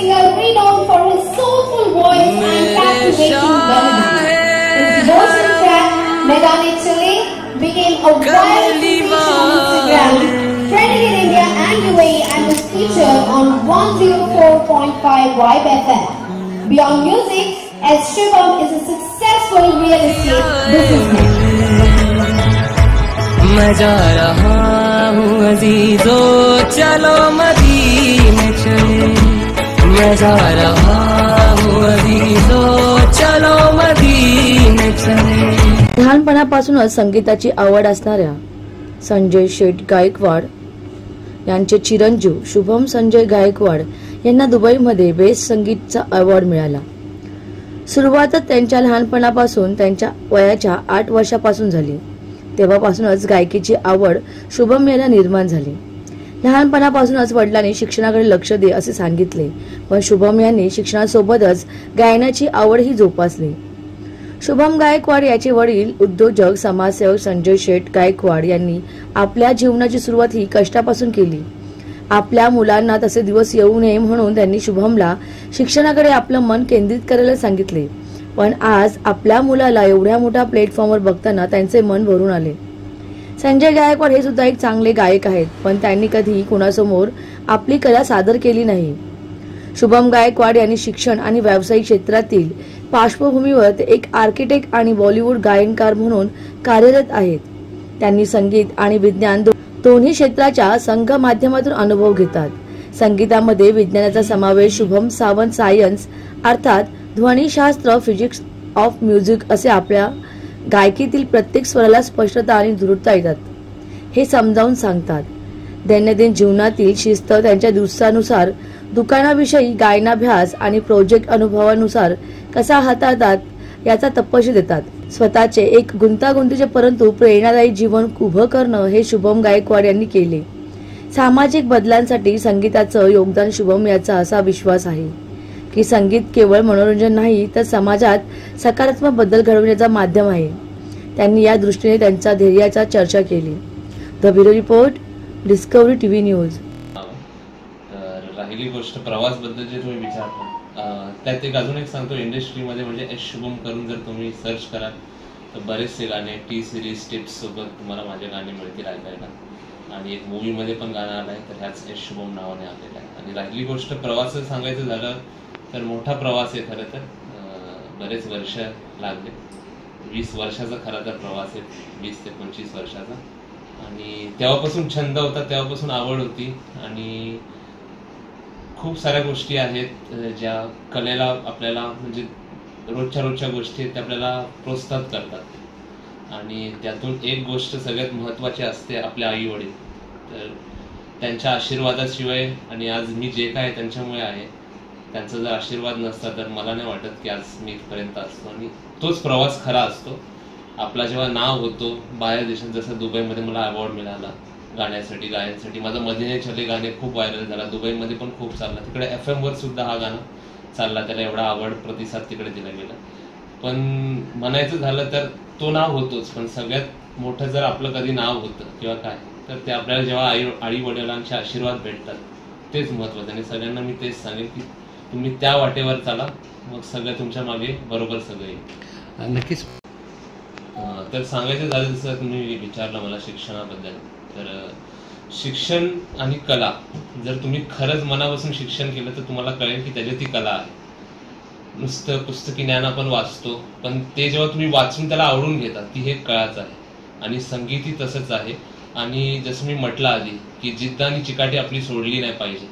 singer renowned for his soulful voice and captivating melody. His devotion track "Medane Chale" became a viral sensation on Instagram, trending in India and UAE, and was featured on 104.5 Vibe FM. Beyond music, as Shivam is a successful real estate businessman. मैं जा रहा हूँ अजीजो चलो मदीने चले, मैं जा रहा हूँ अजीजो चलो मदीने चले। लहानपणापासूनच संगीताची आवड असणाऱ्या संजय शेठ गायकवाड यांचे चिरंजीव शुभम संजय गायकवाड यांना दुबईमध्ये बेस्ट संगीतचा अवॉर्ड मिळाला। सुरुवातच त्यांच्या लहानपणापासून त्यांच्या वयाच्या 8 वर्षापासून झाली। तेव्हापासूनच गायकीची आवड शुभम यांना निर्माण झाली। लहानपणापासूनच वडिलांनी शिक्षणाकडे लक्ष दे असे सांगितले, पण शुभम यांनी शिक्षणासोबतच गायनाची आवडही जोपासली। शुभम गायकवाड याचे वडील उद्योजक समाजसेवक संजय शेठ गायकवाड यांनी आपल्या जीवनाची सुरुवात ही कष्टापासून केली। आपल्या मुलांना तसे दिवस येऊ नये म्हणून त्यांनी शुभमला शिक्षणाकडे आपलं मन केंद्रित करायला सांगितले, पण आज आपल्या मुलाला एवढ्या मोठ्या प्लॅटफॉर्मवर बघताना त्यांचे मन भरून आले। संजय गायकवाड हे सुद्धा एक चांगले गायक आहेत, पण त्यांनी कधी कुणासमोर आपली कला सादर केली नाही। शुभम गायकवाड यांनी शिक्षण आणि व्यावसायिक क्षेत्रातील पार्श्वभूमीवर ते एक आर्किटेक्ट आणि बॉलिवूड गायनकार म्हणून कार्यरत आहेत। त्यांनी संगीत आणि विज्ञान दोन्ही क्षेत्राच्या संघ माध्यमातून अनुभव घेतात। संगीतामध्ये विज्ञानाचा समावेश शुभम सावंत सायन्स अर्थात ध्वनिशास्त्र फिजिक्स ऑफ म्युझिक असे आपल्या गायकीतील प्रत्येक स्वराला स्पष्टता आणि दृढता येतात हे समजावून सांगतात। दैनंदिन जीवनातील शिस्त त्यांच्या दिवसानुसार दुकानाविषयी गायनाभ्यास आणि प्रोजेक्ट अनुभवानुसार कसा हाताळतात याचा तपशील देतात। स्वतःचे एक गुंतागुंतीचे परंतु प्रेरणादायी जीवन उभं करणं हे शुभम गायकवाड यांनी केले। सामाजिक बदलांसाठी संगीताचं योगदान शुभम याचा असा विश्वास आहे की संगीत केवळ मनोरंजन नाही तर समाजात सकारात्मक बदल घडवण्याचा माध्यम आहे। त्यांनी या दृष्टीने त्यांच्या धैर्याचा चर्चा केली। The bureau report, discovery TV news. राहिली गोष्ट प्रवास बद्दल जे तुम्ही विचारता, त्यात एक अजून एक सांगतो, इंडस्ट्रीमध्ये म्हणजे एस शुभम करून जर तुम्ही सर्च कराल तर बरेचसे गाणे टी सिरीज टिप्स सोबत तुम्हाला माझे गाणे मिळतील ऐकायला, आणि एक मूवीमध्ये पण गाणं आलंय तर ह्याच एस शुभम नावाने आलेलं आहे। आणि राहिली गोष्ट प्रवासाचं सांगायचं झालं तर मोठा प्रवास आहे खरं तर, बरेच वर्ष लागले, 20 वर्षाचा खरा तर प्रवास आहे, 20 ते 25 वर्षाचा। आणि तेव्हापासून छंद होता, तेव्हापासून आवड होती, आणि खूप साऱ्या गोष्टी आहेत ज्या कलेला आपल्याला म्हणजे रोजच्या गोष्टी आहेत त्या आपल्याला प्रोत्साहित करतात। आणि त्यातून एक गोष्ट सगळ्यात महत्त्वाची असते आपल्या आई वडील, तर त्यांच्या आशीर्वादाशिवाय आणि आज मी जे काय त्यांच्यामुळे आहे, त्यांचा जर आशीर्वाद नसता तर मला नाही वाटत की आज मी इथपर्यंत असतो। आणि तोच प्रवास खरा असतो आपला, जेव्हा नाव होतो बाहेर देशात, जसं दुबईमध्ये मला अवॉर्ड मिळाला गाण्यासाठी गायनसाठी, माझं मदीने चले गाणे खूप व्हायरल झाला, दुबईमध्ये पण खूप चालला, तिकडे FM वर सुद्धा हा गाणं चालला, त्याला एवढा आवड प्रतिसाद तिकडे दिला गेला। पण म्हणायचं झालं तर तो नाव होतोच, पण सगळ्यात मोठं जर आपलं कधी नाव होतं किंवा काय तर ते आपल्याला जेव्हा आई वडिलांचे आशीर्वाद भेटतात तेच महत्त्वाचं। आणि सगळ्यांना मी तेच सांगेन की तुम्ही त्या वाटेवर चाला, मग सगळं तुमच्या मागे बरोबर सगळं येईल। नक्कीच। तर सांगायचं झालं जसं तुम्ही विचारलं मला शिक्षणाबद्दल, तर शिक्षण आणि कला जर तुम्ही खरंच मनापासून शिक्षण केलं तर तुम्हाला कळेल की त्याच्यात ती कला आहे। नुसतं पुस्तकी ज्ञान आपण वाचतो, पण ते जेव्हा तुम्ही वाचून त्याला आवडून घेता ती हे कळाच आहे। आणि संगीतही तसंच आहे। आणि जसं मी म्हटलं आधी की जिद्द आणि चिकाटी आपली सोडली नाही पाहिजे,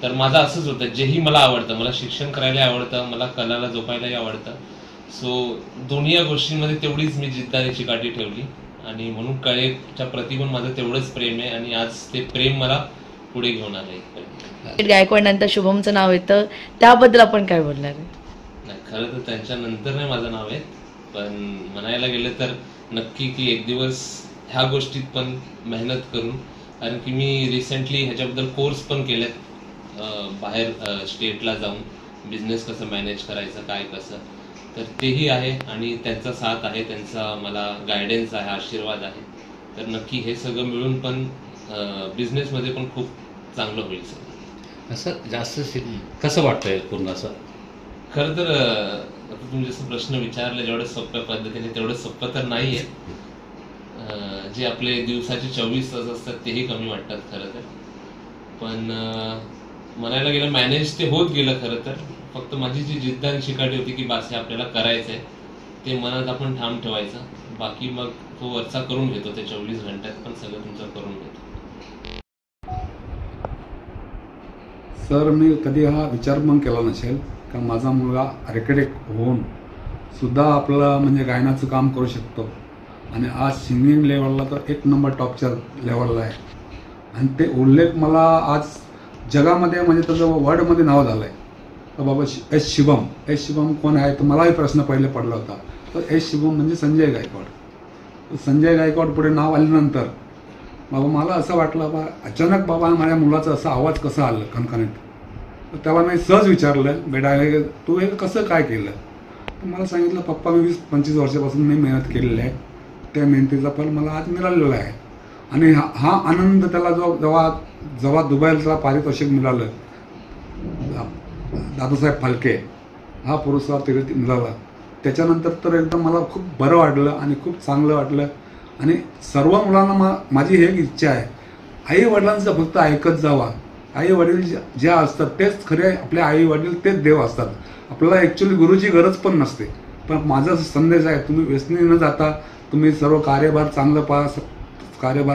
तर माझं असंच होतं, जेही मला आवडतं, मला शिक्षण करायला आवडतं, मला कलाला जोपायलाही आवडतं, सो दोन्ही या गोष्टींमध्ये तेवढीच मी जिद्द आणि चिकाटी ठेवली, आणि म्हणून कलेच्या प्रति पण माझं तेवढंच प्रेम आहे, आणि आज ते प्रेम मला पुढे घेऊन आलंय। गायकवाड नंतर शुभमचं नाव येतं, त्याबद्दल आपण काय बोलणार? नाही, खरं तर त्यांच्या नंतर नाही माझं नाव आहे, पण म्हणायला गेलं तर नक्की की एक दिवस ह्या गोष्टीत पण मेहनत करून, कारण की मी रिसेंटली ह्याच्याबद्दल कोर्स पण केलेत बाहेर स्टेटला जाऊन, बिझनेस कसं मॅनेज करायचं काय कसं, तर तेही आहे, आणि त्यांचा साथ आहे, त्यांचा मला गायडन्स आहे, आशीर्वाद आहे, तर नक्की हे सगळं मिळून पण बिझनेसमध्ये पण खूप चांगलं होईल सगळं। असं जास्त कसं वाटतंय पूर्ण असं? खरं तर आता तुम्ही जसं प्रश्न विचारले जेवढं सोप्या पद्धतीने तेवढं सोपं तर नाही आहे. जे आपले दिवसाचे 24 तास असतात तेही कमी वाटतात खरं तर. पण म्हणायला गेलं मॅनेज ते होत गेलं खरं तर. फक्त माझी जी जिद्द आणि शिकाटी होती की बास हे आपल्याला करायचं आहे ते मनात आपण ठाम ठेवायचं. बाकी मग तो वरचा करून घेतो ते 24 घंट्यात पण सगळं तुमचं करून घेतो. सर मी कधी हा विचार पण केला नसेल का माझा मुलगा आर्किटेक्ट होऊन सुद्धा आपलं म्हणजे गायनाचं काम करू शकतो आणि आज सिंगिंग लेवलला तर 1 नंबर टॉपच्या लेवलला आहे. आणि ते उल्लेख मला आज जगामध्ये म्हणजे त्याचं वर्ल्डमध्ये नाव झालं आहे. तर बाबा एस शिवम कोण आहे तर मलाही प्रश्न पहिले पडला होता. तर एस शिवम म्हणजे संजय गायकवाड. संजय गायकवाड पुढे नाव आल्यानंतर बाबा मला असं वाटलं बा अचानक बाबा माझ्या मुलाचा असा आवाज कसा आला खणखणीत. तर तेव्हा मी सहज विचारलं बेटा हे तू हे कसं काय केलं. तर मला सांगितलं पप्पा मी 20-25 वर्षापासून मी मेहनत केलेली आहे. त्या मेहनतीचा फल मला आज मिळालेला आहे. आणि हा आनंद त्याला जेव्हा दुबईला पारितोषिक मिळालं दादासाहेब फाळके हा पुरस्कार तिथे मिळाला त्याच्यानंतर तर एकदम मला खूप बरं वाटलं आणि खूप चांगलं वाटलं. आणि सर्व मुलांना माझी एक इच्छा आहे आई वडिलांचं फक्त ऐकत जावा. आई वडील जे असतात तेच खरे आपले आई वडील तेच देव असतात. आपल्याला ॲक्च्युली गुरुची गरज पण नसते. पण माझा संदेश आहे तुम्ही व्यसनी न जाता तुम्ही सर्व कार्यभार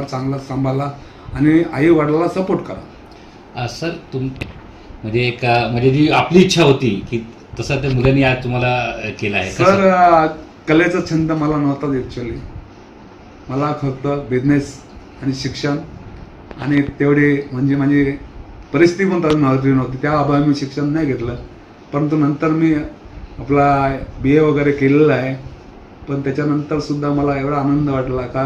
चांगला सांभाळा आणि आई वडिलाला सपोर्ट करा. सर म्हणजे म्हणजे जी आपली इच्छा होती की तसं त्या मुलांनी आज तुम्हाला केलं आहे? सर कलेचा छंद मला नव्हताच ॲक्च्युली. मला फक्त बिझनेस आणि शिक्षण आणि तेवढे म्हणजे माझी परिस्थिती पण नव्हती त्या अभावी मी शिक्षण नाही घेतलं. परंतु नंतर मी आपला BA वगैरे केलेलं आहे. पण त्याच्यानंतर सुद्धा मला एवढा आनंद वाटला का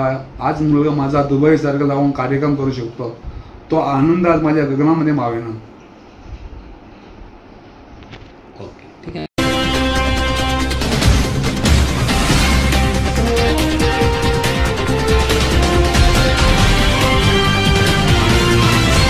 आज मुलगा माझा दुबईसारखं जाऊन कार्यक्रम करू शकतो. तो आनंद आज माझ्या गगनामध्ये मावेना. ओके.